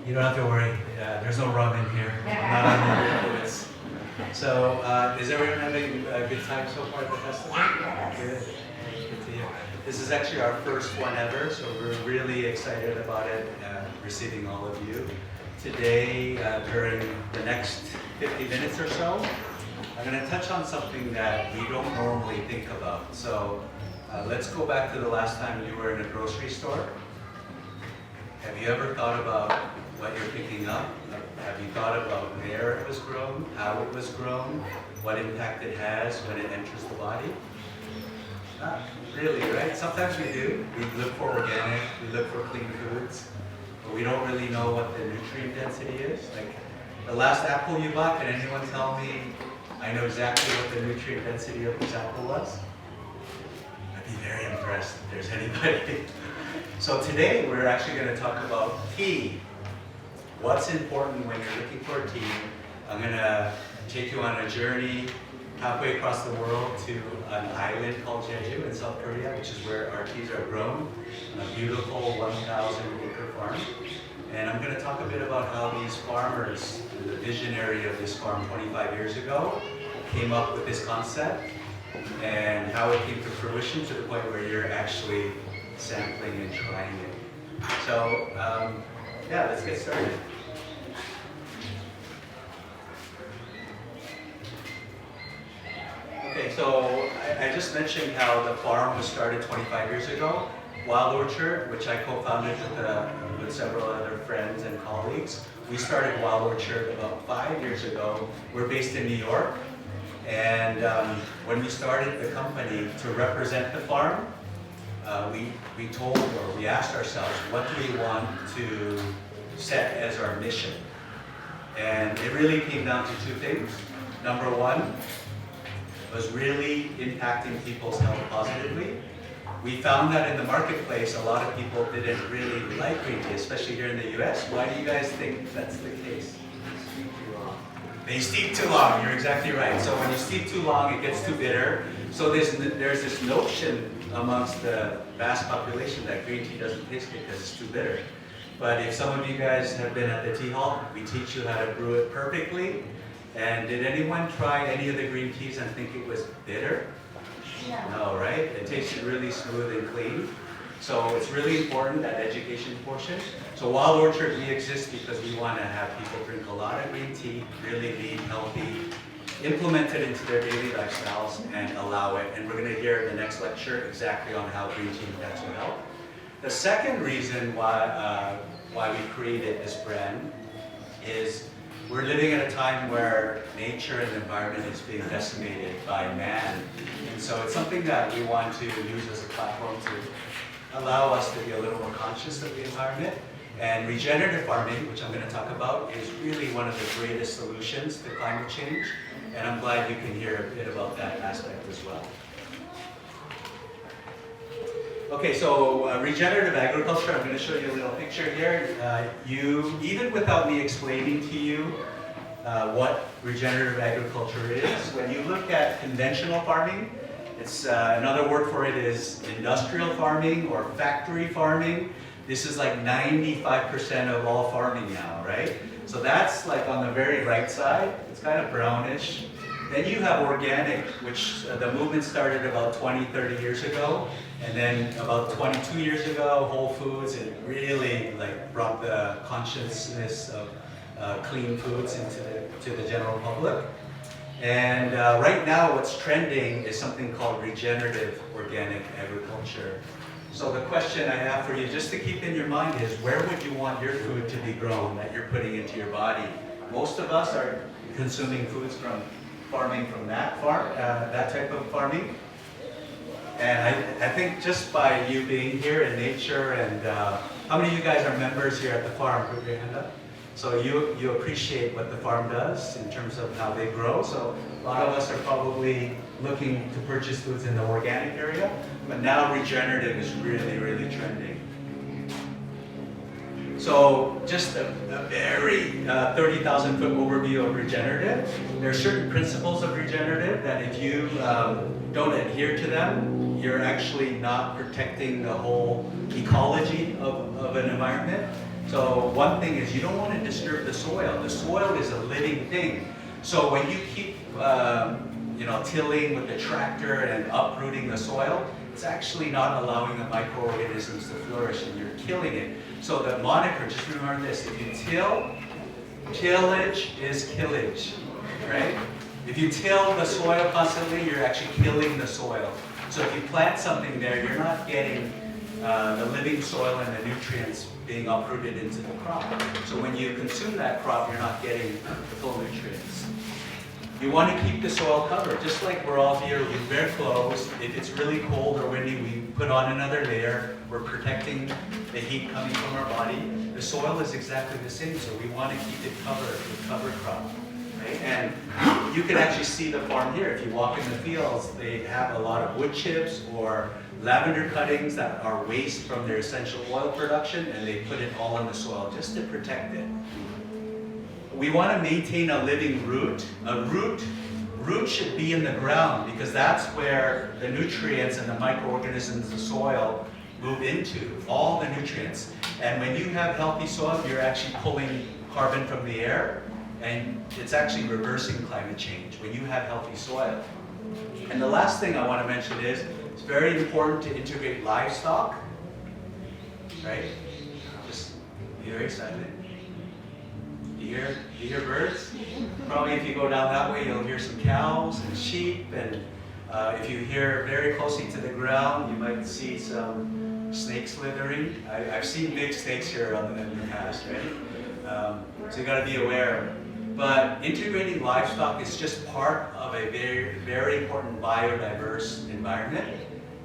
You don't have to worry. There's no rum in here. I'm not on the influence. So, is everyone having a good time so far at the festival? Good. Good to hear. This is actually our first one ever, so we're really excited about it, receiving all of you. Today, during the next 50 minutes or so, I'm going to touch on something that we don't normally think about. So, let's go back to the last time you were in a grocery store. Have you ever thought about what you're picking up? Have you thought about where it was grown, how it was grown, what impact it has when it enters the body? Not really, right? Sometimes we do. We look for organic, we look for clean foods, but we don't really know what the nutrient density is. Like the last apple you bought, can anyone tell me I know exactly what the nutrient density of this apple was? I'd be very impressed if there's anybody. So today we're actually going to talk about tea. What's important when you're looking for tea? I'm going to take you on a journey halfway across the world to an island called Jeju in South Korea, which is where our teas are grown, on a beautiful 1,000-acre farm. And I'm going to talk a bit about how these farmers, the visionary of this farm 25 years ago, came up with this concept and how it came to fruition to the point where you're actually sampling and trying it. So, yeah, let's get started. Okay, so I just mentioned how the farm was started 25 years ago. Wild Orchard, which I co-founded with several other friends and colleagues. We started Wild Orchard about 5 years ago. We're based in New York. And when we started the company to represent the farm, we told, or we asked ourselves, what do we want to set as our mission? And it really came down to two things. Number one was really impacting people's health positively. We found that in the marketplace, a lot of people didn't really like green tea, especially here in the US. Why do you guys think that's the case? They steep too long, you're exactly right. So when you steep too long, it gets too bitter. So there's this notion amongst the vast population that green tea doesn't taste good because it's too bitter. But if some of you guys have been at the tea hall, we teach you how to brew it perfectly. And did anyone try any of the green teas and think it was bitter? Yeah. No, right? It tasted really smooth and clean. So it's really important, that education portion. So Wild Orchard, we exist because we want to have people drink a lot of green tea, really be healthy, implement it into their daily lifestyles and allow it. And we're going to hear in the next lecture exactly on how green tea impacts your health. The second reason why we created this brand is we're living at a time where nature and the environment is being decimated by man. And so it's something that we want to use as a platform to allow us to be a little more conscious of the environment. And regenerative farming, which I'm going to talk about, is really one of the greatest solutions to climate change. And I'm glad you can hear a bit about that aspect as well. Okay, so regenerative agriculture, I'm going to show you a little picture here. Even without me explaining to you what regenerative agriculture is, when you look at conventional farming, it's another word for it is industrial farming or factory farming. This is like 95% of all farming now, right? So that's like on the very right side. It's kind of brownish. Then you have organic, which the movement started about 20, 30 years ago. And then about 22 years ago, Whole Foods, it really like brought the consciousness of clean foods to the general public. And right now what's trending is something called regenerative organic agriculture. So the question I have for you, just to keep in your mind, is where would you want your food to be grown that you're putting into your body? Most of us are consuming foods from farming from that farm, that type of farming. And I think just by you being here in nature and how many of you guys are members here at the farm? Put your hand up. So you appreciate what the farm does in terms of how they grow. So a lot of us are probably looking to purchase foods in the organic area, but now regenerative is really, really trending. So just a very 30,000-foot overview of regenerative. There are certain principles of regenerative that if you don't adhere to them, you're actually not protecting the whole ecology of an environment. So one thing is you don't want to disturb the soil. The soil is a living thing. So when you keep tilling with the tractor and uprooting the soil, it's actually not allowing the microorganisms to flourish, and you're killing it. So the moniker, just remember this: if you till, tillage is killage, right? If you till the soil constantly, you're actually killing the soil. So if you plant something there, you're not getting the living soil and the nutrients being uprooted into the crop. So when you consume that crop, you're not getting the full nutrients. You want to keep the soil covered. Just like we're all here, we wear clothes. If it's really cold or windy, we put on another layer. We're protecting the heat coming from our body. The soil is exactly the same, so we want to keep it covered with cover crop. Right? And you can actually see the farm here. If you walk in the fields, they have a lot of wood chips or lavender cuttings that are waste from their essential oil production, and they put it all in the soil just to protect it. We want to maintain a living root. A root should be in the ground because that's where the nutrients and the microorganisms of the soil move into, all the nutrients. And when you have healthy soil, you're actually pulling carbon from the air, and it's actually reversing climate change when you have healthy soil. And the last thing I want to mention is it's very important to integrate livestock, right? Just be very silent. You hear birds? Probably if you go down that way, you'll hear some cows and sheep, and if you hear very closely to the ground, you might see some snakes slithering. I've seen big snakes here in the past, right? So you got to be aware. But integrating livestock is just part of a very, very important biodiverse environment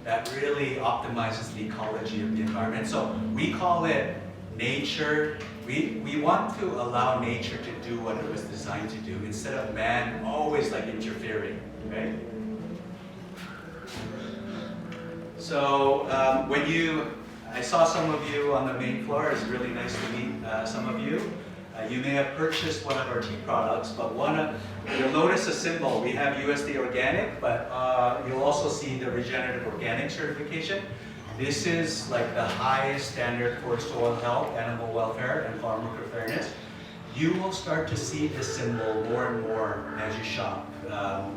that really optimizes the ecology of the environment. So we call it nature. We want to allow nature to do what it was designed to do instead of man always like interfering, right? So I saw some of you on the main floor. It's really nice to meet some of you. You may have purchased one of our tea products, but you'll notice a symbol. We have USDA Organic, but you'll also see the Regenerative Organic certification. This is like the highest standard for soil health, animal welfare, and farm worker fairness. You will start to see this symbol more and more as you shop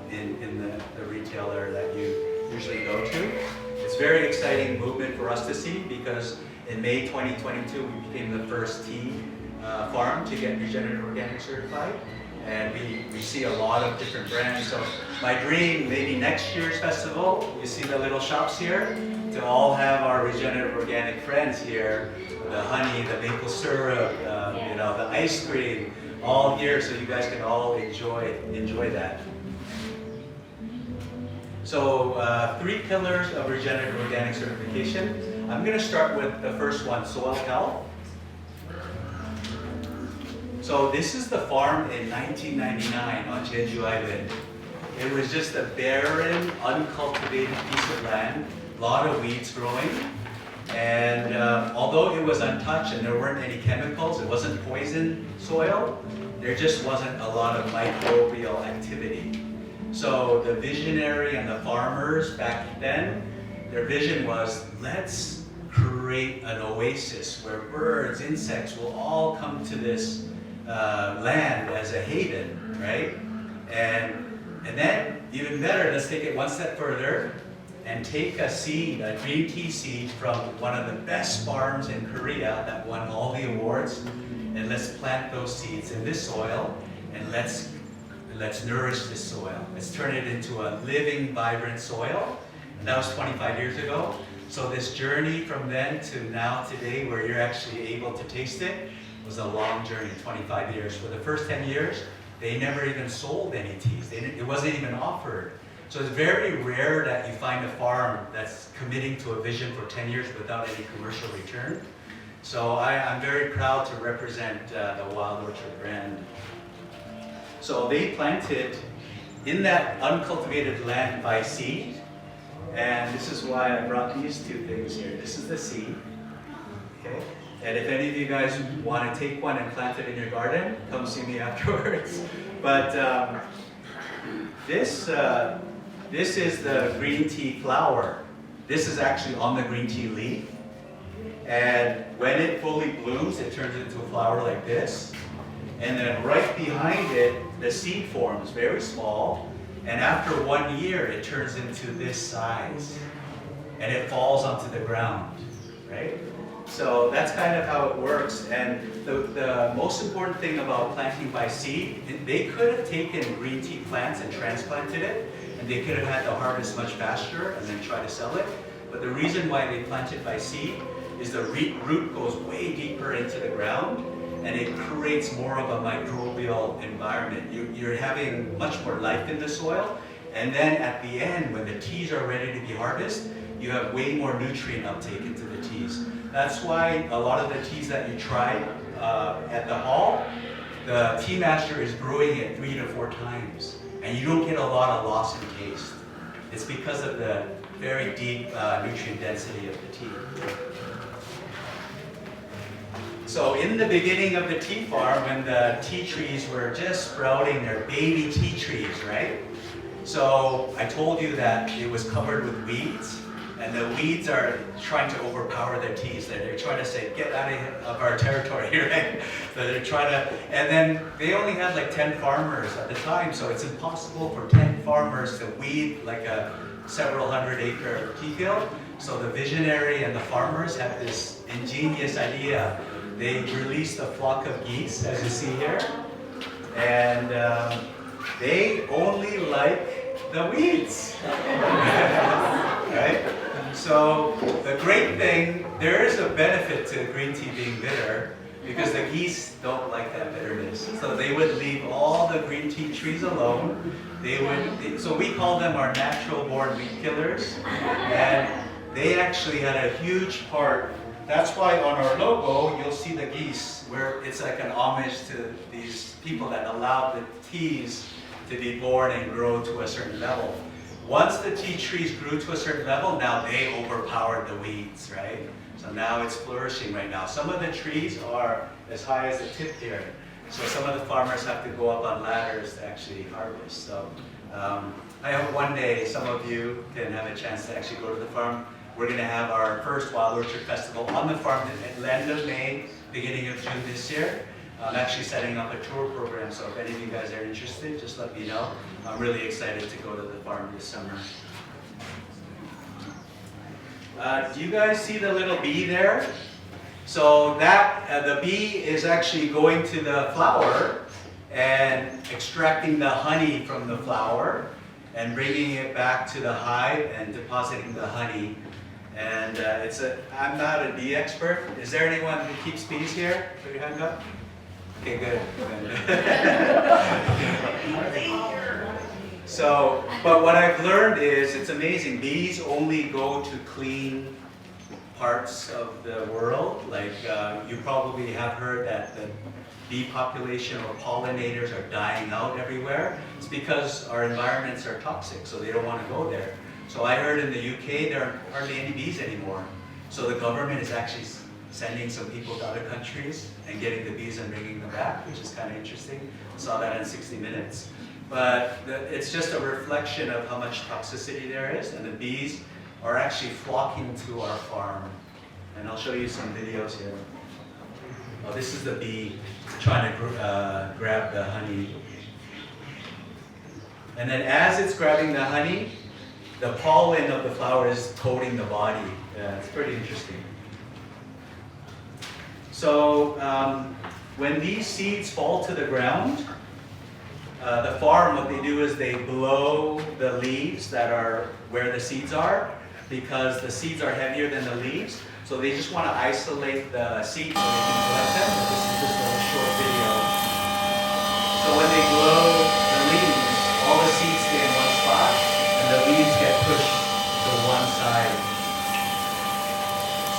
in the retailer that you usually go to. It's a very exciting movement for us to see because in May 2022, we became the first tea farm to get Regenerative Organic certified. And we see a lot of different brands. So my dream, maybe next year's festival, you see the little shops here, to all have our Regenerative Organic friends here, the honey, the maple syrup, the ice cream, all here, so you guys can all enjoy that. So 3 pillars of Regenerative Organic certification. I'm going to start with the first one, soil health. So this is the farm in 1999 on Jeju Island. It was just a barren, uncultivated piece of land, a lot of weeds growing. And although it was untouched and there weren't any chemicals, it wasn't poisoned soil, there just wasn't a lot of microbial activity. So the visionary and the farmers back then, their vision was, let's create an oasis where birds, insects will all come to this land as a haven, right? And then, even better, let's take it one step further and take a seed, a green tea seed from one of the best farms in Korea that won all the awards, and let's plant those seeds in this soil, and let's nourish this soil. Let's turn it into a living, vibrant soil. And that was 25 years ago. So this journey from then to now today, where you're actually able to taste it, was a long journey, 25 years. For the first 10 years, they never even sold any teas. It wasn't even offered. So it's very rare that you find a farm that's committing to a vision for 10 years without any commercial return. So I'm very proud to represent the Wild Orchard brand. So they planted in that uncultivated land by seed. And this is why I brought these 2 things here. This is the seed, okay? And if any of you guys want to take one and plant it in your garden, come see me afterwards. But this is the green tea flower. This is actually on the green tea leaf. And when it fully blooms, it turns into a flower like this. And then right behind it, the seed forms, very small. And after 1 year, it turns into this size. And it falls onto the ground, right? So that's kind of how it works. And the most important thing about planting by seed, they could have taken green tea plants and transplanted it, and they could have had the harvest much faster and then try to sell it. But the reason why they plant it by seed is the root goes way deeper into the ground, and it creates more of a microbial environment. You're having much more life in the soil, and then at the end, when the teas are ready to be harvested, you have way more nutrient uptake into the teas. That's why a lot of the teas that you try at the hall, the tea master is brewing it 3 to 4 times, and you don't get a lot of loss in taste. It's because of the very deep nutrient density of the tea. So in the beginning of the tea farm, when the tea trees were just sprouting, their baby tea trees, right? So I told you that it was covered with weeds, and the weeds are trying to overpower their teas. They're trying to say, get out of our territory, right? So they're trying to, and then they only had like 10 farmers at the time, so it's impossible for 10 farmers to weed like a several hundred acre tea field. So the visionary and the farmers had this ingenious idea. They released a flock of geese, as you see here, and they only like the weeds, right? So the great thing, there is a benefit to green tea being bitter, because the geese don't like that bitterness. So they would leave all the green tea trees alone. So we call them our natural born weed killers, and they actually had a huge part. That's why on our logo, you'll see the geese, where it's like an homage to these people that allowed the teas to be born and grow to a certain level. Once the tea trees grew to a certain level, now they overpowered the weeds, right? So now it's flourishing right now. Some of the trees are as high as the tip here. So some of the farmers have to go up on ladders to actually harvest. So I hope one day some of you can have a chance to actually go to the farm. We're going to have our first Wild Orchard Festival on the farm at the end of May, beginning of June this year. I'm actually setting up a tour program, so if any of you guys are interested, just let me know. I'm really excited to go to the farm this summer. Do you guys see the little bee there? So that the bee is actually going to the flower and extracting the honey from the flower and bringing it back to the hive and depositing the honey. And I'm not a bee expert. Is there anyone who keeps bees here? Put your hand up. Okay, good. So, but what I've learned is it's amazing. Bees only go to clean parts of the world. Like you probably have heard that the bee population or pollinators are dying out everywhere. It's because our environments are toxic, so they don't want to go there. So I heard in the UK there aren't hardly any bees anymore. So the government is actually sending some people to other countries and getting the bees and bringing them back, which is kind of interesting. I saw that in 60 Minutes. But it's just a reflection of how much toxicity there is, and the bees are actually flocking to our farm. And I'll show you some videos here. Oh, this is the bee trying to grab the honey. And then as it's grabbing the honey, the pollen of the flower is coating the body. It's pretty interesting. So when these seeds fall to the ground, the farm, what they do is they blow the leaves that are where the seeds are, because the seeds are heavier than the leaves. So they just want to isolate the seeds so they can collect them. But this is just a short video. So when they blow the leaves, all the seeds stay in one spot, and the leaves get pushed to one side.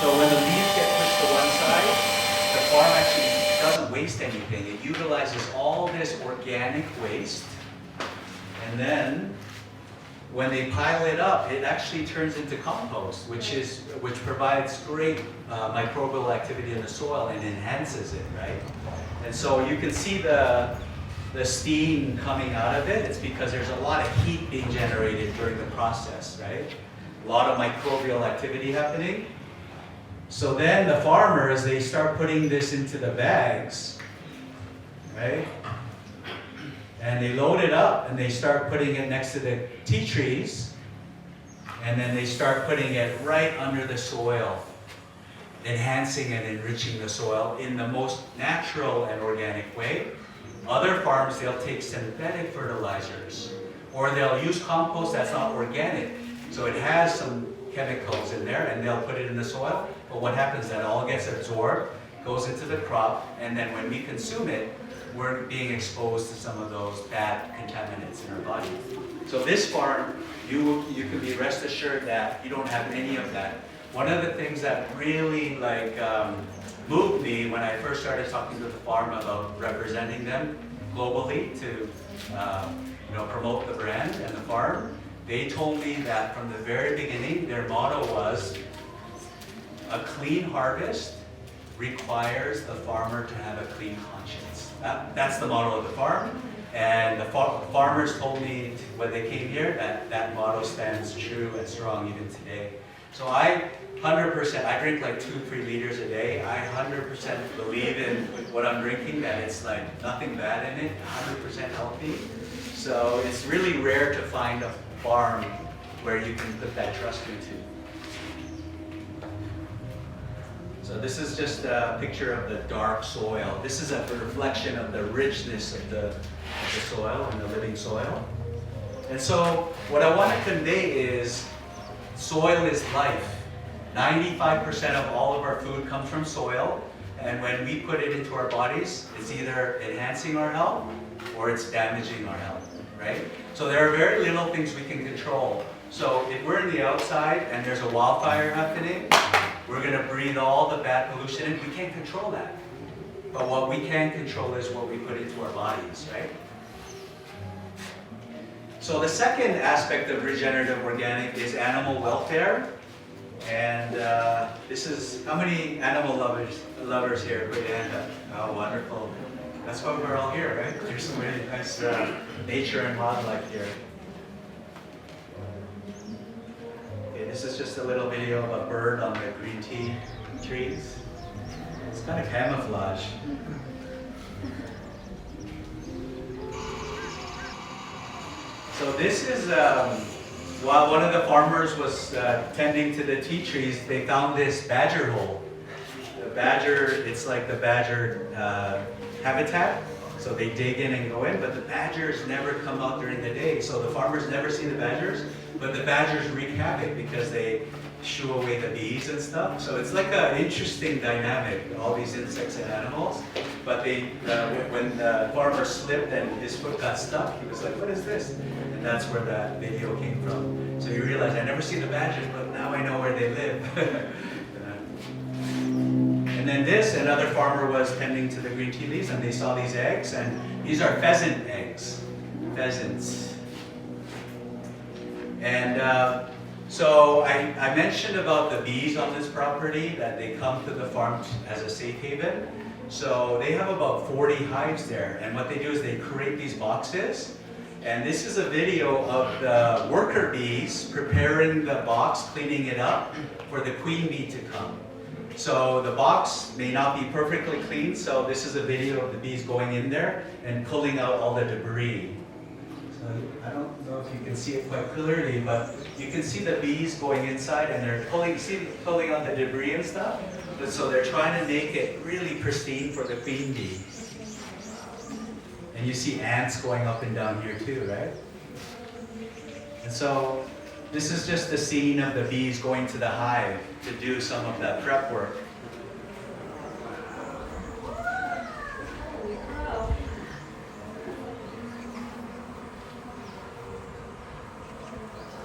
So when the leaves get pushed to one side, the farm actually doesn't waste anything. It utilizes all this organic waste, and then when they pile it up, it actually turns into compost, which provides great microbial activity in the soil and enhances it, right? And so you can see the steam coming out of it. It's because there's a lot of heat being generated during the process, right? A lot of microbial activity happening. So then the farmers, they start putting this into the bags, right? And they load it up and they start putting it next to the tea trees. And then they start putting it right under the soil, enhancing and enriching the soil in the most natural and organic way. Other farms, they'll take synthetic fertilizers, or they'll use compost that's not organic. So it has some chemicals in there, and they'll put it in the soil. But what happens is that all gets absorbed, goes into the crop, and then when we consume it, we're being exposed to some of those bad contaminants in our body. So this farm, you can be rest assured that you don't have any of that. One of the things that really moved me when I first started talking to the farm about representing them globally to promote the brand and the farm, they told me that from the very beginning, their motto was, a clean harvest requires the farmer to have a clean conscience. That's the motto of the farm. And the farmers told me when they came here that that motto stands true and strong even today. So I 100%, I drink like 2-3 liters a day. I 100% believe in what I'm drinking, that it's like nothing bad in it, 100% healthy. So it's really rare to find a farm where you can put that trust into. So this is just a picture of the dark soil. This is a reflection of the richness of the soil and the living soil. And so what I want to convey is soil is life. 95% of all of our food comes from soil, and when we put it into our bodies, it's either enhancing our health or it's damaging our health, right? So there are very little things we can control. So if we're in the outside and there's a wildfire happening, we're going to breathe all the bad pollution in. We can't control that. But what we can control is what we put into our bodies, right? So the second aspect of regenerative organic is animal welfare. And this is, how many animal lovers here? Put your hand up. Oh, wonderful. That's why we're all here, right? There's so many nice nature and wildlife here. Okay, this is just a little video of a bird on the green tea trees. It's kind of camouflage. So this is, while one of the farmers was tending to the tea trees, they found this badger hole. The badger, it's like the badger habitat. So they dig in and go in, but the badgers never come out during the day. So the farmers never see the badgers, but the badgers wreak havoc because they shoo away the bees and stuff. So it's like an interesting dynamic, all these insects and animals. But they, when the farmer slipped and his foot got stuck, he was like, what is this? And that's where that video came from. So you realize, I never seen the badgers, but now I know where they live. And then this, another farmer was tending to the green tea leaves, and they saw these eggs, and these are pheasant eggs, pheasants. And so I mentioned about the bees on this property, that they come to the farm as a safe haven. So they have about 40 hives there, and what they do is they create these boxes. And this is a video of the worker bees preparing the box, cleaning it up for the queen bee to come. So the box may not be perfectly clean, so this is a video of the bees going in there and pulling out all the debris. So I don't know if you can see it quite clearly, but you can see the bees going inside and they're pulling out the debris and stuff. But so they're trying to make it really pristine for the queen bee. And you see ants going up and down here too, right? And so this is just the scene of the bees going to the hive to do some of that prep work.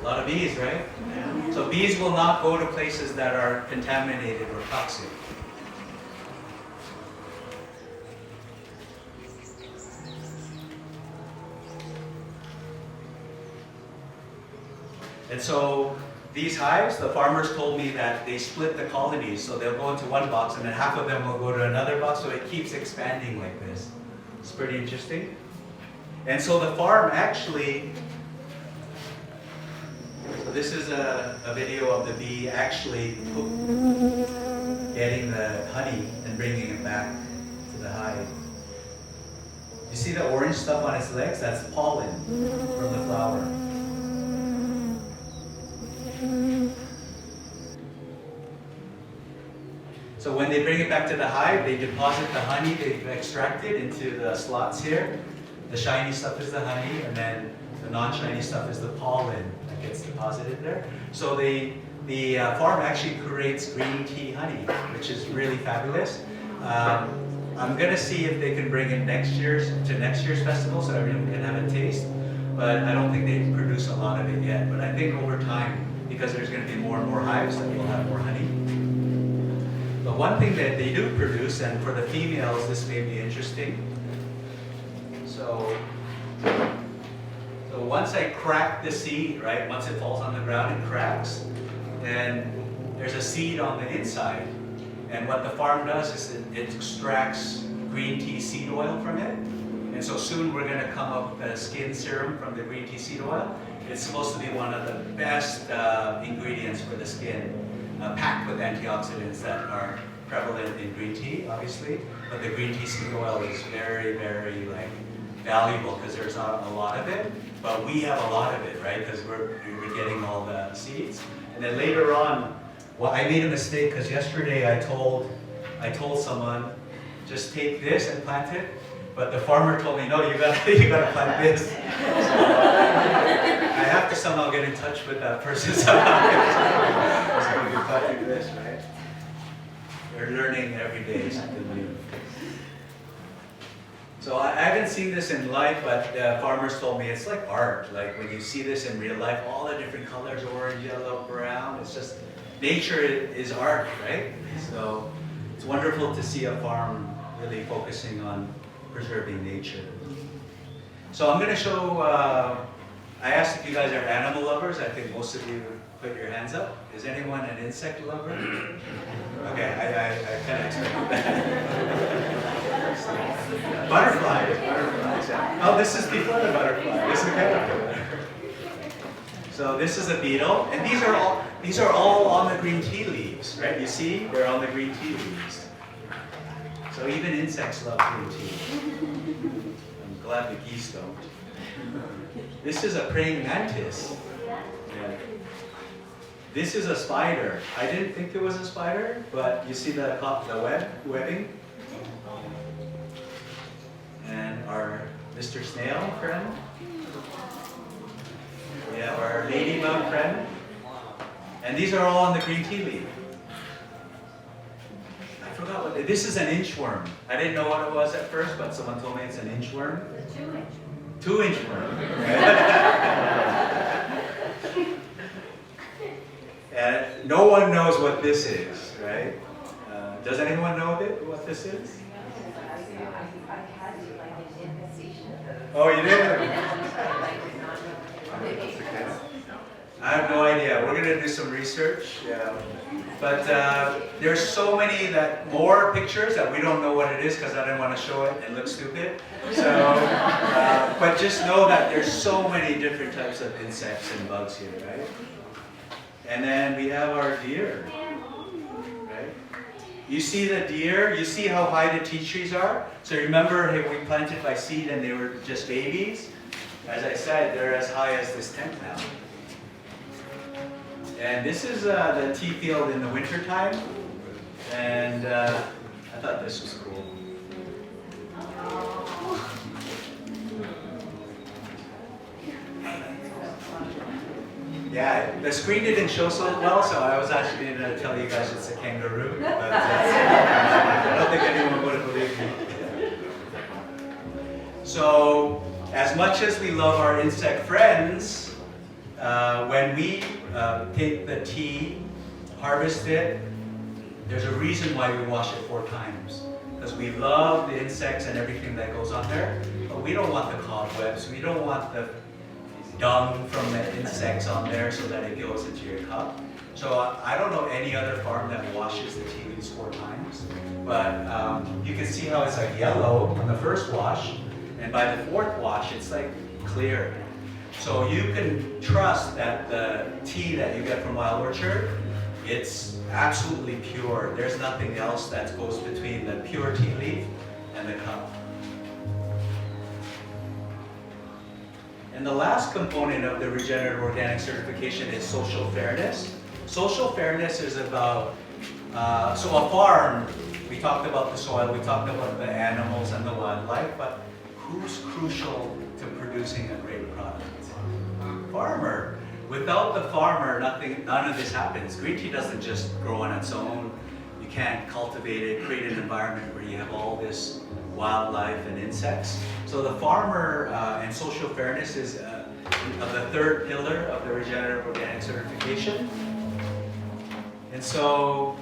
A lot of bees, right? Yeah. So bees will not go to places that are contaminated or toxic. And so these hives, the farmers told me that they split the colonies, so they'll go into one box and then half of them will go to another box, so it keeps expanding like this. It's pretty interesting. And so the farm actually, so this is a video of the bee actually getting the honey and bringing it back to the hive. You see the orange stuff on its legs? That's pollen from the flower. So when they bring it back to the hive, they deposit the honey they've extracted into the slots here. The shiny stuff is the honey, and then the non-shiny stuff is the pollen that gets deposited there. So the farm actually creates green tea honey, which is really fabulous. I'm gonna see if they can bring it next year's festival so everyone can have a taste. But I don't think they produce a lot of it yet. But I think over time, because there's gonna be more and more hives, that we'll have more honey. But one thing that they do produce, and for the females, this may be interesting. So once I crack the seed, right? Once it falls on the ground and cracks, then there's a seed on the inside. And what the farm does is it extracts green tea seed oil from it. And so soon we're going to come up with a skin serum from the green tea seed oil. It's supposed to be one of the best ingredients for the skin, packed with antioxidants that are prevalent in green tea, obviously. But the green tea seed oil is very, very valuable because there's not a lot of it. But we have a lot of it, right? Because we're getting all the seeds. And then later on, well, I made a mistake because yesterday I told someone, just take this and plant it. But the farmer told me, no, you gotta plant this. So I have to somehow get in touch with that person somehow. So you're planting this, right? You're learning every day something new. So I haven't seen this in life, but farmers told me it's like art. Like when you see this in real life, all the different colors, orange, yellow, brown, it's just, nature is art, right? So it's wonderful to see a farm really focusing on preserving nature. So I'm going to show, I asked if you guys are animal lovers. I think most of you put your hands up. Is anyone an insect lover? Okay, I kind of expected that. Butterflies. Oh, this is before the butterfly. This is the caterpillar. So this is a beetle, and these are all on the green tea leaves, right? You see, they're on the green tea leaves. So even insects love green tea. I'm glad the geese don't. This is a praying mantis. Yeah. This is a spider. I didn't think it was a spider, but you see the webbing? And our Mr. Snail friend. Yeah, our ladybug friend. And these are all on the green tea leaf. I forgot what this is, an inchworm. I didn't know what it was at first, but someone told me it's an inchworm. 2-inch worm. And no one knows what this is, right? Does anyone know what this is? Oh, you did? I have no idea. We're going to do some research. Yeah. But there's so many more pictures that we don't know what it is because I didn't want to show it and look stupid. So, but just know that there's so many different types of insects and bugs here, right? And then we have our deer, right? You see the deer, you see how high the tea trees are? So remember we planted by seed and they were just babies? As I said, they're as high as this tent now. And this is the tea field in the wintertime. And I thought this was cool. Yeah, the screen didn't show so well, so I was actually going to tell you guys it's a kangaroo. But I don't think anyone would have believed me. So, as much as we love our insect friends, when we take the tea, harvest it, there's a reason why we wash it 4 times. Because we love the insects and everything that goes on there, but we don't want the cobwebs, we don't want the dung from the insects on there so that it goes into your cup. So I don't know any other farm that washes the tea leaves 4 times, but you can see how it's like yellow on the first wash, and by the 4th wash, it's like clear. So you can trust that the tea that you get from Wild Orchard It's absolutely pure. There's nothing else that goes between the pure tea leaf and the cup. And the last component of the regenerative organic certification is social fairness. Social fairness is about, so a farm, we talked about the soil, we talked about the animals and the wildlife, but who's crucial to producing a great product? Farmer. Without the farmer, none of this happens. Green tea doesn't just grow on its own. You can't cultivate it, create an environment where you have all this wildlife and insects. So the farmer and social fairness is the third pillar of the regenerative organic certification. And so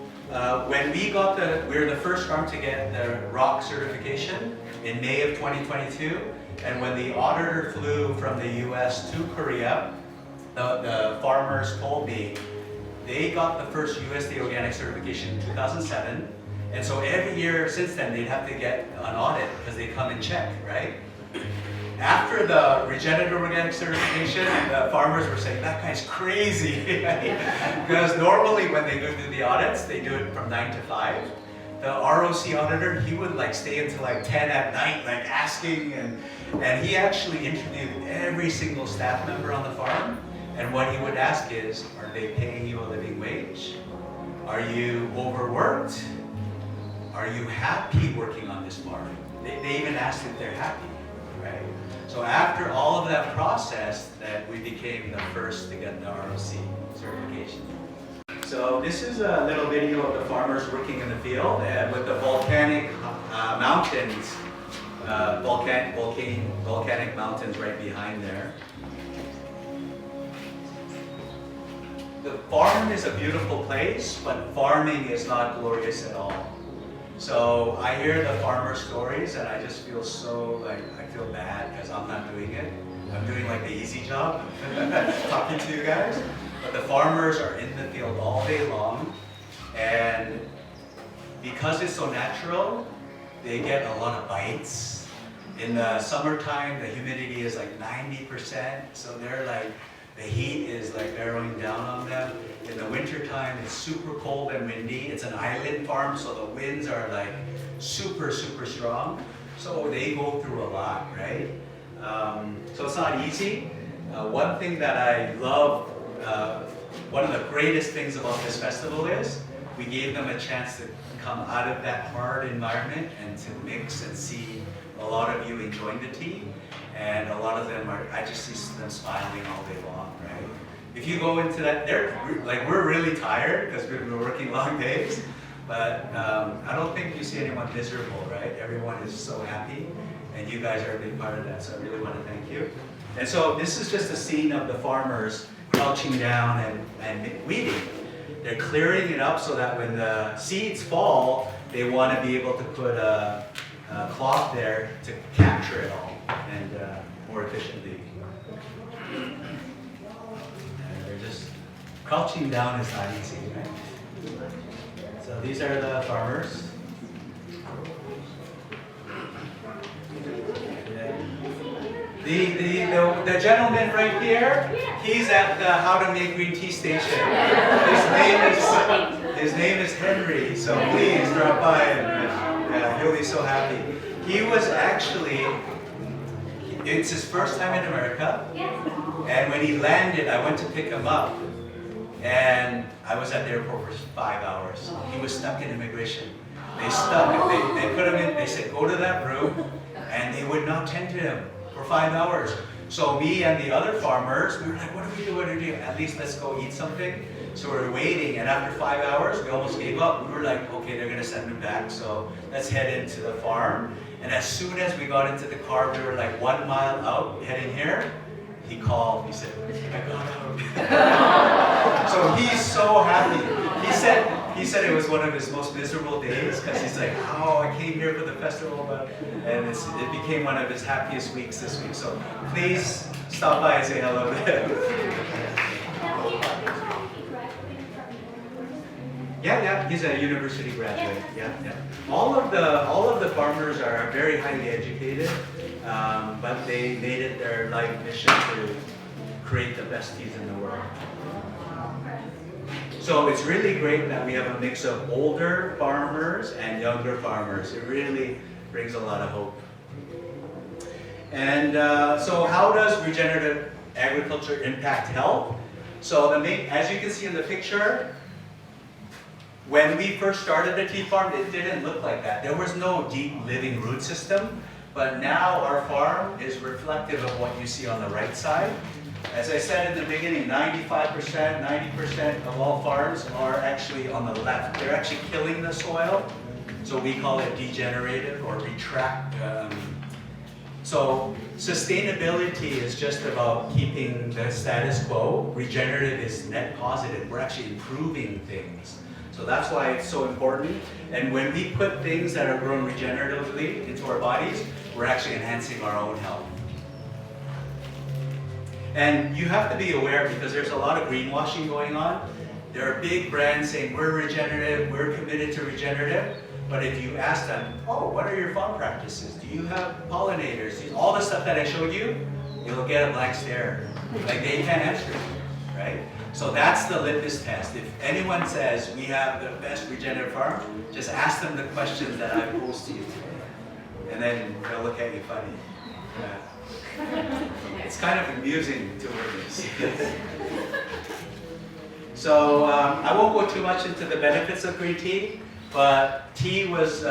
when we were the first farm to get the ROC certification in May of 2022. And when the auditor flew from the US to Korea, the farmers told me they got the first USDA organic certification in 2007. And so every year since then, they'd have to get an audit because they come and check, right? After the regenerative organic certification, the farmers were saying, that guy's crazy. Because normally when they go do the audits, they do it from 9 to 5. The ROC auditor, he would like stay until like 10 at night, like asking, and he actually interviewed every single staff member on the farm. And what he would ask is, are they paying you a living wage? Are you overworked? Are you happy working on this farm? They even asked if they're happy, right? So after all of that process, that we became the first to get the ROC certification. So this is a little video of the farmers working in the field with the volcanic mountains, volcanic mountains right behind there. The farm is a beautiful place, but farming is not glorious at all. So I hear the farmer stories and I just feel I feel bad because I'm not doing it. I'm doing like the easy job, talking to you guys. But the farmers are in the field all day long, and because it's so natural, they get a lot of bites. In the summertime, the humidity is like 90%, so they're like, the heat is like bearing down on them. In the wintertime, it's super cold and windy. It's an island farm, so the winds are like super, super strong. So they go through a lot, right? So it's not easy. One thing that I love, one of the greatest things about this festival is we gave them a chance to come out of that hard environment and to mix and see a lot of you enjoying the tea. And a lot of them I just see them smiling all day long, right? If you go into that, we're really tired because we've been working long days, but I don't think you see anyone miserable, right? Everyone is so happy, and you guys are a big part of that, so I really want to thank you. And so this is just a scene of the farmers crouching down and weeding. They're clearing it up so that when the seeds fall, they want to be able to put a cloth there to capture it all and more efficiently. And they're just crouching down is not easy, right? So these are the farmers. The gentleman right here, he's at the How to Make Green Tea station. His name is Henry, so please drop by and he'll be so happy. He was actually, it's his first time in America, and when he landed, I went to pick him up, and I was at the airport for 5 hours. He was stuck in immigration. They put him in, they said, go to that room, and they would not tend to him for 5 hours. So me and the other farmers, we were like, what do we do? At least let's go eat something. So we were waiting, and after 5 hours, we almost gave up. We were like, okay, they're gonna send him back, so let's head into the farm. And as soon as we got into the car, we were like 1 mile out, heading here. He called, he said, I got out. So he's so happy. He said it was one of his most miserable days because he's like, oh, I came here for the festival, and it became one of his happiest weeks this week. So please stop by and say hello to him. Yeah, he's a university graduate. Yeah. All of the farmers are very highly educated, but they made it their life mission to create the best teas in the world. So it's really great that we have a mix of older farmers and younger farmers. It really brings a lot of hope. And so how does regenerative agriculture impact health? So as you can see in the picture, when we first started the tea farm, it didn't look like that. There was no deep living root system, but now our farm is reflective of what you see on the right side. As I said in the beginning, 95%, 90% of all farms are actually on the left. They're actually killing the soil, so we call it degenerative or retract. So sustainability is just about keeping the status quo. Regenerative is net positive. We're actually improving things. So that's why it's so important. And when we put things that are grown regeneratively into our bodies, we're actually enhancing our own health. And you have to be aware because there's a lot of greenwashing going on. There are big brands saying we're regenerative, we're committed to regenerative. But if you ask them, oh, what are your farm practices? Do you have pollinators? All the stuff that I showed you, you'll get a blank stare. Like they can't answer you, right? So that's the litmus test. If anyone says we have the best regenerative farm, just ask them the questions that I posed to you today. And then they'll look at you funny. It's kind of amusing to witness. So I won't go too much into the benefits of green tea, but tea was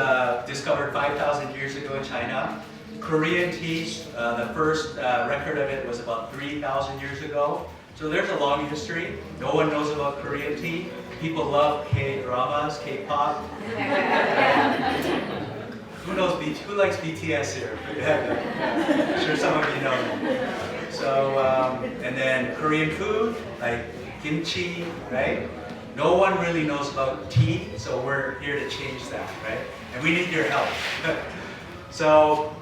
discovered 5,000 years ago in China. Korean tea, the first record of it was about 3,000 years ago. So there's a long history. No one knows about Korean tea. People love K-dramas, K-pop. Who likes BTS here? I'm sure some of you know them. So, and then Korean food, like kimchi, right? No one really knows about tea, so we're here to change that, right? And we need your help. So,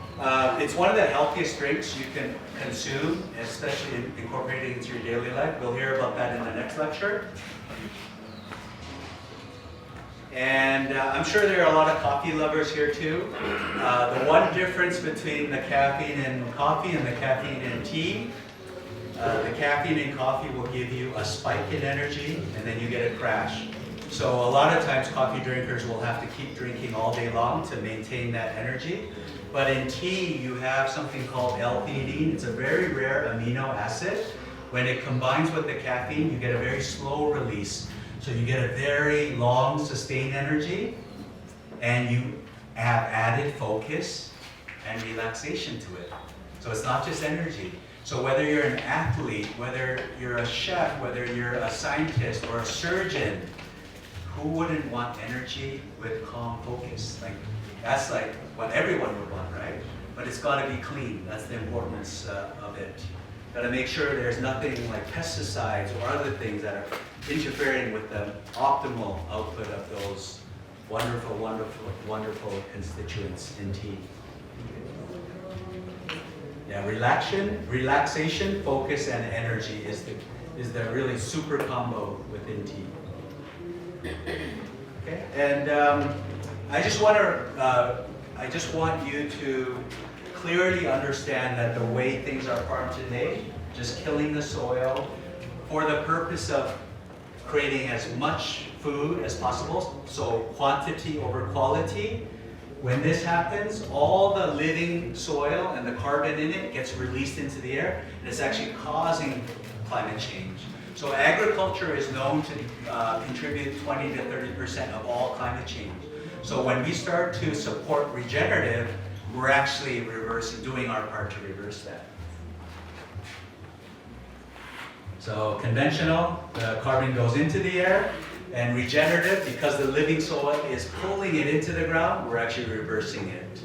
it's one of the healthiest drinks you can consume, especially incorporating it into your daily life. We'll hear about that in the next lecture. And I'm sure there are a lot of coffee lovers here too. The one difference between the caffeine in coffee and the caffeine in tea, the caffeine in coffee will give you a spike in energy and then you get a crash. So a lot of times coffee drinkers will have to keep drinking all day long to maintain that energy. But in tea, you have something called L-theanine. It's a very rare amino acid. When it combines with the caffeine, you get a very slow release. So you get a very long, sustained energy, and you have added focus and relaxation to it. So it's not just energy. So whether you're an athlete, whether you're a chef, whether you're a scientist or a surgeon, who wouldn't want energy with calm focus? That's like what everyone would want, right? But it's got to be clean. That's the importance of it. Got to make sure there's nothing like pesticides or other things that are interfering with the optimal output of those wonderful, wonderful, wonderful constituents in tea. Yeah, relaxation, focus, and energy is the really super combo within tea. Okay, and I just want you to clearly understand that the way things are farmed today, just killing the soil for the purpose of creating as much food as possible, so quantity over quality. When this happens, all the living soil and the carbon in it gets released into the air, and it's actually causing climate change. So agriculture is known to contribute 20 to 30% of all climate change. So when we start to support regenerative, we're actually doing our part to reverse that. So conventional, the carbon goes into the air, and regenerative, because the living soil is pulling it into the ground, we're actually reversing it.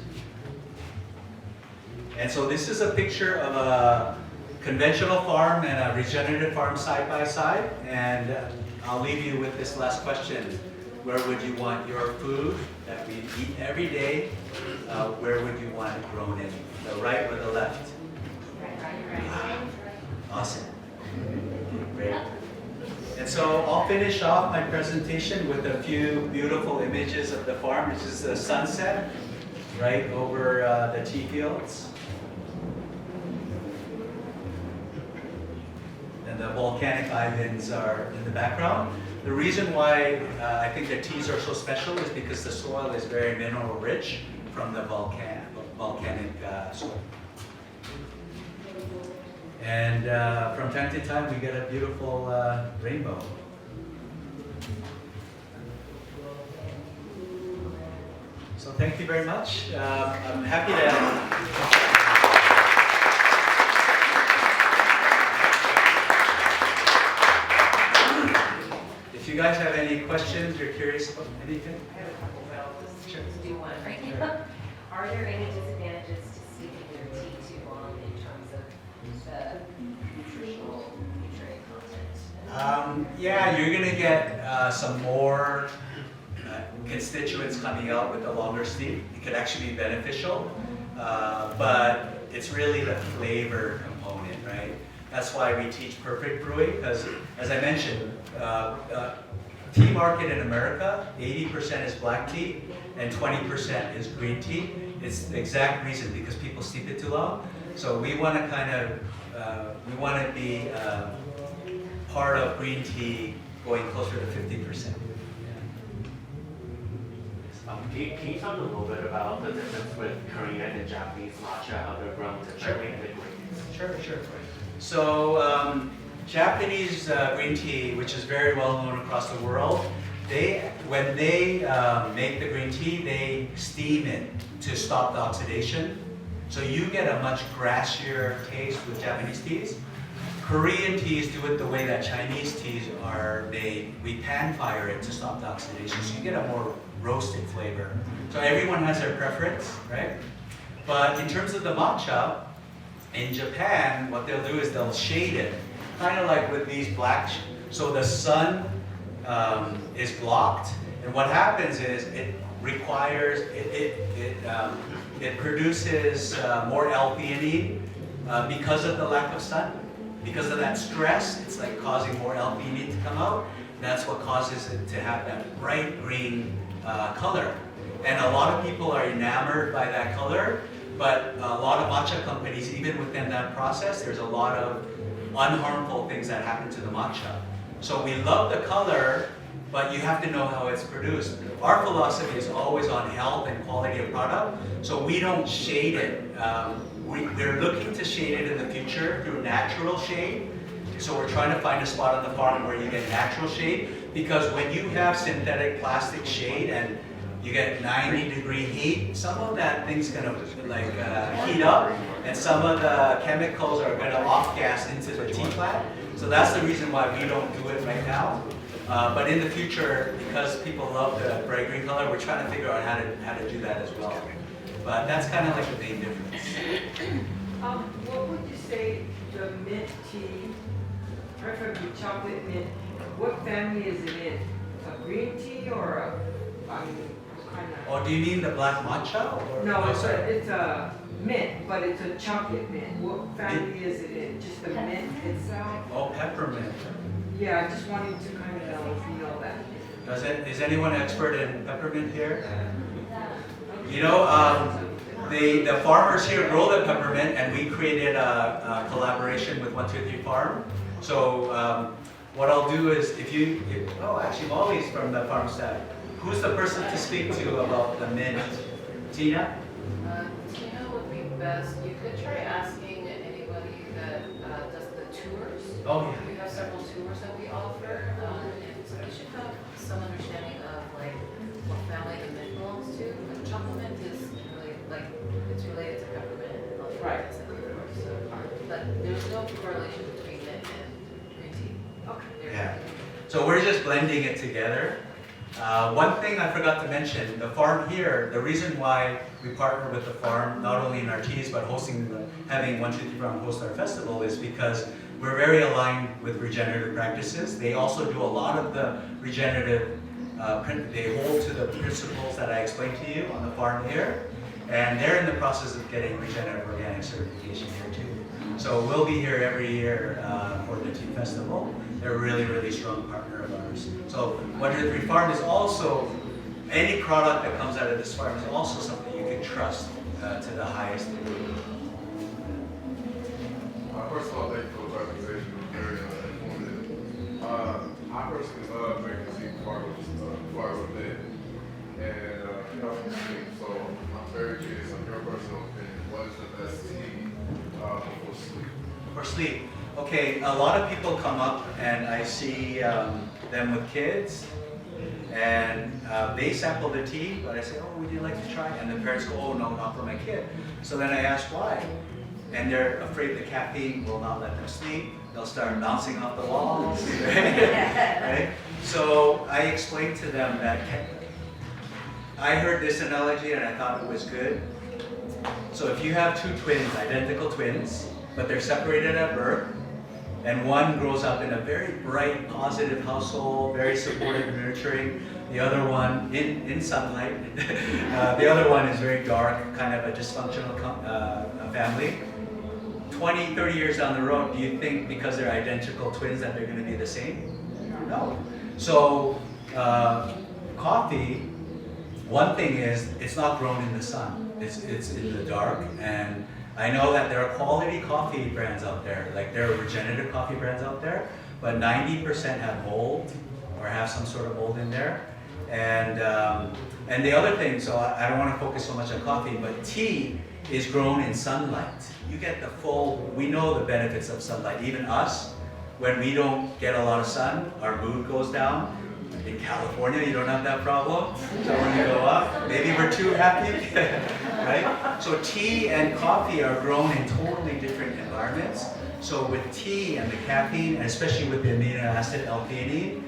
And so this is a picture of a conventional farm and a regenerative farm side by side, and I'll leave you with this last question. Where would you want your food that we eat every day, where would you want it grown in? The right or the left? Right. Awesome. Great. And so I'll finish off my presentation with a few beautiful images of the farm. This is the sunset right over the tea fields. And the volcanic islands are in the background. The reason why I think their teas are so special is because the soil is very mineral rich from the volcanic soil. And from time to time, we get a beautiful rainbow. So thank you very much. I'm happy to... If you guys have any questions, you're curious about anything? I have a couple, but I'll just Sure. do one right now. Are there any disadvantages to steeping your tea too long in terms of the nutrient content? Yeah, you're gonna get some more constituents coming out with the longer steep. It could actually be beneficial, but it's really the flavor component, right? That's why we teach perfect brewing, because as I mentioned, tea market in America, 80% is black tea and 20% is green tea. It's the exact reason, because people steep it too long. So we want to kind of, we want to be part of green tea going closer to 50%. Can you talk a little bit about the difference with Korean and Japanese matcha, how they're grown differently in the greens? Sure. So Japanese green tea, which is very well known across the world, when they make the green tea, they steam it to stop the oxidation. So you get a much grassier taste with Japanese teas. Korean teas do it the way that Chinese teas are made. We pan fire it to stop the oxidation, so you get a more roasted flavor. So everyone has their preference, right? But in terms of the matcha, in Japan, what they'll do is they'll shade it, kind of like with these black, so the sun is blocked, and what happens is it requires, it produces more L-theanine because of the lack of sun. Because of that stress, it's like causing more L-theanine to come out. That's what causes it to have that bright green color. And a lot of people are enamored by that color, but a lot of matcha companies, even within that process, there's a lot of unharmful things that happen to the matcha. So we love the color, but you have to know how it's produced. Our philosophy is always on health and quality of product, so we don't shade it. We're looking to shade it in the future through natural shade. So we're trying to find a spot on the farm where you get natural shade, because when you have synthetic plastic shade and you get 90-degree heat, some of that thing's gonna heat up, and some of the chemicals are gonna off-gas into the tea plant. So that's the reason why we don't do it right now. But in the future, because people love the bright green color, we're trying to figure out how to do that as well. But that's kind of like the main difference. What would you say the mint tea, preferably chocolate mint, what family is it in? A green tea or what kind of? Or do you mean the black matcha? Or No, it's a mint, but it's a chocolate mint. What family is it in? Just the mint itself? Oh, peppermint. Yeah, I just wanted to kind of know if you know that. Is anyone expert in peppermint here? You know, the farmers here grow the peppermint, and we created a collaboration with 123 Farm. So what I'll do is, actually Molly's from the farm staff. Who's the person to speak to about the mint? Tina? Tina would be best. You could try asking anybody that does the tours. Oh, yeah. We have several tours that we offer, and so you should have some understanding of like what family the mint belongs to. Like chocolate mint is really it's related to peppermint and all the Right. others that we work. So, but there's no correlation between mint and green tea. Okay. Yeah. So we're just blending it together. One thing I forgot to mention, the farm here, the reason why we partner with the farm, not only in our teas, but having 123 Farm host our festival, is because we're very aligned with regenerative practices. They also do a lot of the regenerative, they hold to the principles that I explained to you on the farm here. And they're in the process of getting regenerative organic certification here too. So we'll be here every year for the tea festival. They're a really, really strong partner of ours. So 123 Farm is also, any product that comes out of this farm is also something you can trust to the highest degree. First of all, thank you for the presentation. It was very informative. I personally love making coffee drink, so I'm very curious on your personal opinion. What is the best tea before sleep? For sleep. Okay, a lot of people come up and I see them with kids and they sample the tea, but I say, oh, would you like to try? And the parents go, oh, no, not for my kid. So then I ask why. And they're afraid the caffeine will not let them sleep. They'll start bouncing off the walls, right? So I explained to them that I heard this analogy and I thought it was good. So if you have two twins, identical twins, but they're separated at birth, and one grows up in a very bright, positive household, very supportive and nurturing, the other one in sunlight, the other one is very dark, kind of a dysfunctional family. 20, 30 years down the road, do you think because they're identical twins that they're going to be the same? No. So coffee, one thing is it's not grown in the sun. It's in the dark, and I know that there are quality coffee brands out there, like there are regenerative coffee brands out there, but 90% have mold or have some sort of mold in there. And the other thing, so I don't want to focus so much on coffee, but tea is grown in sunlight. You get the full, we know the benefits of sunlight. Even us, when we don't get a lot of sun, our mood goes down. In California, you don't have that problem. So when you go up, maybe we're too happy, right? So tea and coffee are grown in totally different environments. So with tea and the caffeine, and especially with the amino acid L-theanine,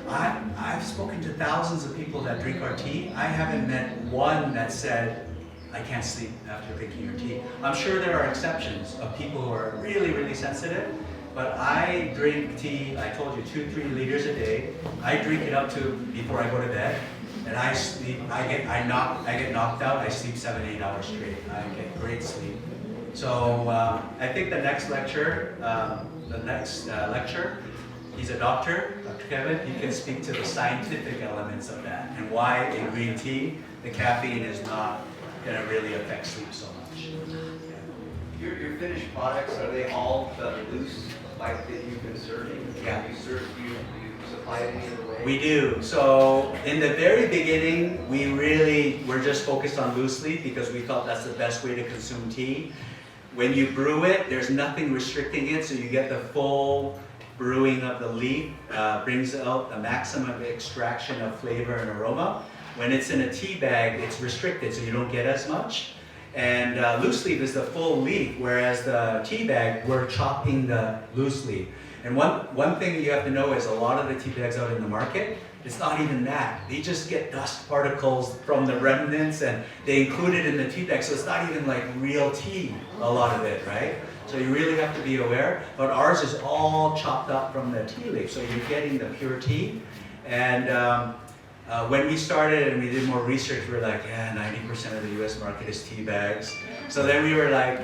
I've spoken to thousands of people that drink our tea. I haven't met one that said, I can't sleep after drinking your tea. I'm sure there are exceptions of people who are really, really sensitive, but I drink tea, I told you, 2-3 liters a day. I drink it up to before I go to bed, and I sleep, I get knocked out, I sleep 7-8 hours straight. I get great sleep. So I think the next lecture, he's a doctor, Dr. Kevin, he can speak to the scientific elements of that and why in green tea, the caffeine is not going to really affect sleep so much. Your finished products, are they all the loose like that you've been serving? Yeah. You supply it any other way? We do. So in the very beginning, we really were just focused on loose leaf because we felt that's the best way to consume tea. When you brew it, there's nothing restricting it, so you get the full brewing of the leaf, brings out the maximum extraction of flavor and aroma. When it's in a tea bag, it's restricted, so you don't get as much. And loose leaf is the full leaf, whereas the tea bag, we're chopping the loose leaf. And one thing you have to know is a lot of the tea bags out in the market, it's not even that. They just get dust particles from the remnants and they include it in the tea bag, so it's not even like real tea, a lot of it, right? So you really have to be aware. But ours is all chopped up from the tea leaf, so you're getting the pure tea. And when we started and we did more research, we were like, yeah, 90% of the US market is tea bags. So then we were like,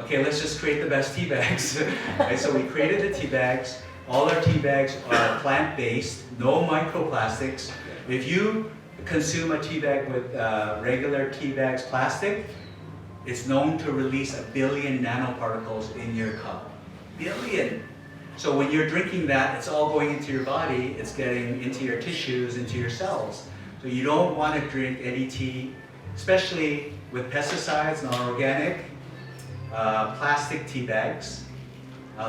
okay, let's just create the best tea bags. Right, so we created the tea bags. All our tea bags are plant-based, no microplastics. If you consume a tea bag with regular tea bags plastic, it's known to release 1 billion nanoparticles in your cup. Billion! So when you're drinking that, it's all going into your body, it's getting into your tissues, into your cells. So you don't want to drink any tea, especially with pesticides, non-organic, plastic tea bags.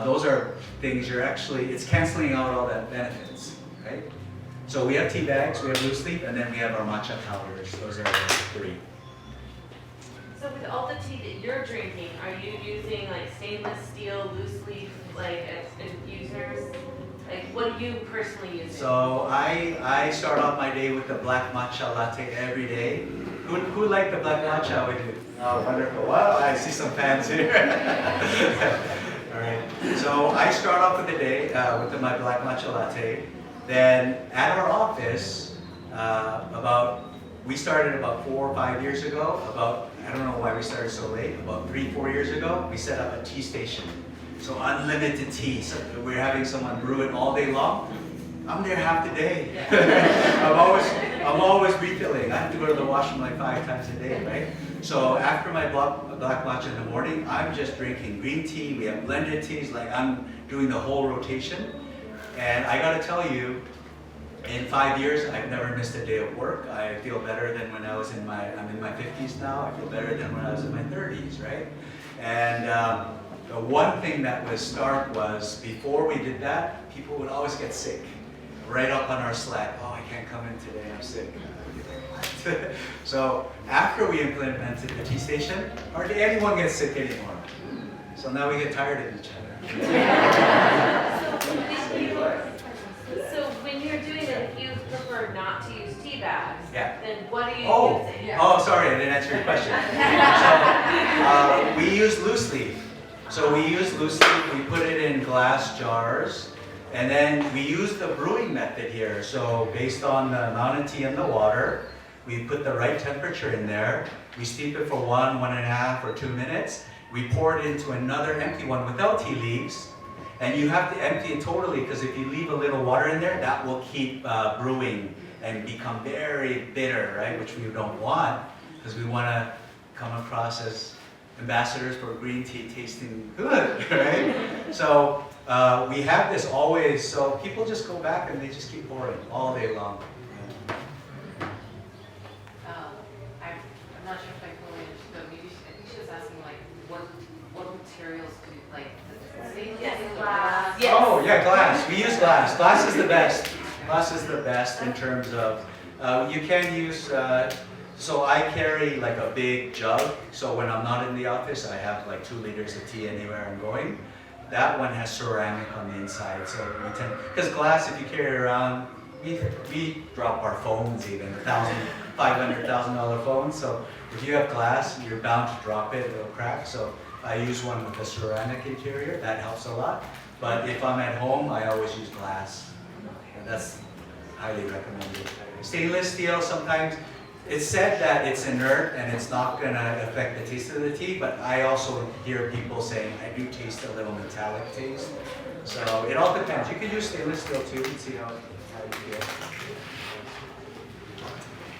Those are things it's canceling out all that benefits, right? So we have tea bags, we have loose leaf, and then we have our matcha powders. Those are the 3. So with all the tea that you're drinking, are you using like stainless steel, loose leaf, like infusers? Like what do you personally use? So I start off my day with the black matcha latte every day. Who like the black matcha with you? Oh, wonderful. Wow, I see some fans here. All right. So I start off with the day with my black matcha latte. Then at our office, we started about 4 or 5 years ago. I don't know why we started so late. About 3-4 years ago, we set up a tea station. So unlimited tea. So we're having someone brew it all day long. I'm there half the day. I'm always refilling. I have to go to the washroom like 5 times a day, right? So after my black matcha in the morning, I'm just drinking green tea. We have blended teas. Like I'm doing the whole rotation. And I gotta tell you, In 5 years, I've never missed a day of work. I feel better than when I'm in my 50s now. I feel better than when I was in my 30s, right? And the one thing that was stark was before we did that, people would always get sick. Right up on our Slack, oh, I can't come in today, I'm sick. So after we implemented the T station, hardly anyone gets sick anymore. So now we get tired of each other. So when you're doing it, if you prefer not to use tea bags, Yeah. then what are you Oh, using? oh, sorry, I didn't answer your question. So, we use loose leaf. So we use loose leaf, we put it in glass jars, and then we use the brewing method here. So based on the amount of tea in the water, we put the right temperature in there. We steep it for 1.5 or 2 minutes. We pour it into another empty one without tea leaves. And you have to empty it totally, because if you leave a little water in there, that will keep brewing and become very bitter, right? Which we don't want, because we want to come across as ambassadors for green tea tasting good, right? So we have this always, so people just go back and they just keep pouring all day long. I'm not sure if I fully understood, maybe I think she was asking like, what materials do, like, stainless Yes, or glass. glass? Yes. Oh, yeah, glass. We use glass. Glass is the best. Glass is the best in terms of, you can use, so I carry like a big jug. So when I'm not in the office, I have like 2 liters of tea anywhere I'm going. That one has ceramic on the inside. So we tend, because glass, if you carry it around, we drop our phones even, $500,000 phones. So if you have glass, you're bound to drop it, it'll crack. So I use one with a ceramic interior, that helps a lot. But if I'm at home, I always use glass. And that's highly recommended. Stainless steel, sometimes, it's said that it's inert and it's not gonna affect the taste of the tea, but I also hear people saying, I do taste a little metallic taste. So it all depends. You can use stainless steel too and see how you feel.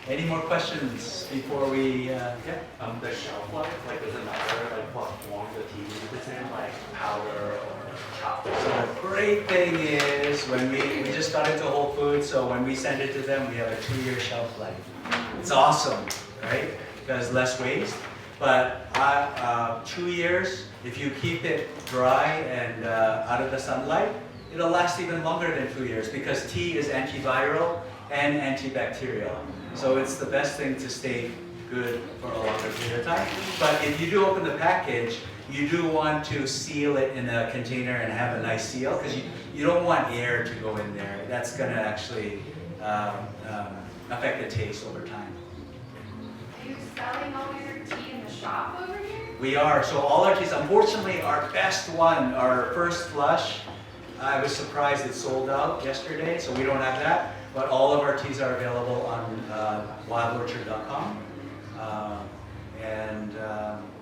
Any more questions before we, yeah? The shelf life, like, does it matter, like, what form the tea is in, like, powder or chocolate? So the great thing is, when we just got into Whole Foods, so when we send it to them, we have a 2-year shelf life. It's awesome, right? Because less waste. But 2 years, if you keep it dry and out of the sunlight, it'll last even longer than 2 years, because tea is antiviral and antibacterial. So it's the best thing to stay good for a longer period of time. But if you do open the package, you do want to seal it in a container and have a nice seal, because you don't want air to go in there. That's going to actually affect the taste over time. Are you selling all your tea in the shop over here? We are. So all our teas, unfortunately, our best one, our first flush, I was surprised it sold out yesterday, so we don't have that. But all of our teas are available on wildorchard.com.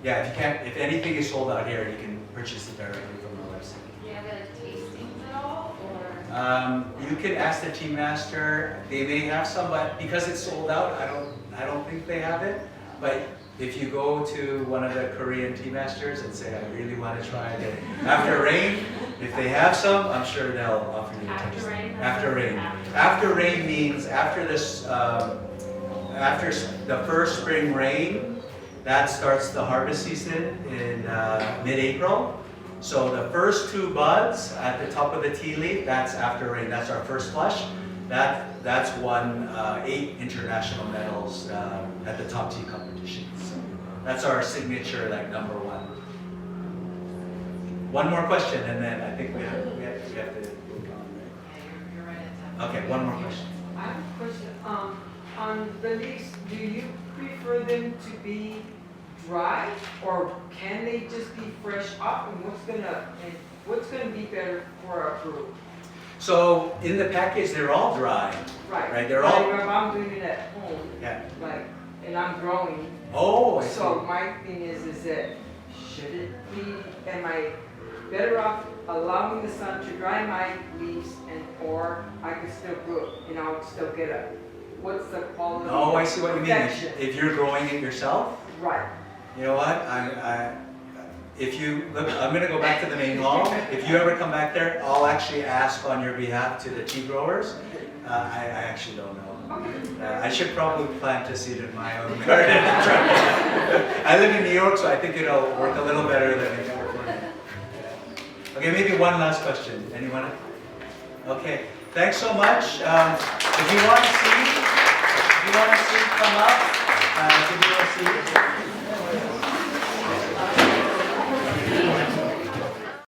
Yeah, if anything is sold out here, you can purchase it directly from the website. Do you have any tastings at all, or? You can ask the tea master. They may have some, but because it's sold out, I don't think they have it. But if you go to one of the Korean tea masters and say, I really want to try it after rain, if they have some, I'm sure they'll offer you a taste. After rain? After rain. After rain means after this, after the first spring rain, that starts the harvest season in mid-April. So the first 2 buds at the top of the tea leaf, that's after rain. That's our first flush. That's won 8 international medals at the top tea competitions. So that's our signature, like, number 1. One more question, and then I think we have to move on. Yeah, you're right at time. Okay, one more question. I have a question, on the leaves, do you prefer them to be dry, or can they just be fresh up, and what's gonna be better for a brew? So in the package, they're all dry. Right, they're all- Like if I'm doing it at home, Yeah. like, and I'm growing, Oh, I see. so my thing is that, should it be, am I better off allowing the sun to dry my leaves, or I can still brew it, and I'll still get what's the quality? Oh, I see what you mean. Perfection. If you're growing it yourself, Right. you know what? If you look, I'm gonna go back to the main hall. If you ever come back there, I'll actually ask on your behalf to the tea growers. I actually don't know. I should probably plant a seed in my own garden. I live in New York, so I think it'll work a little better than in California. Okay, maybe one last question. Anyone? Okay, thanks so much. If you want to see, come up, give me a seat.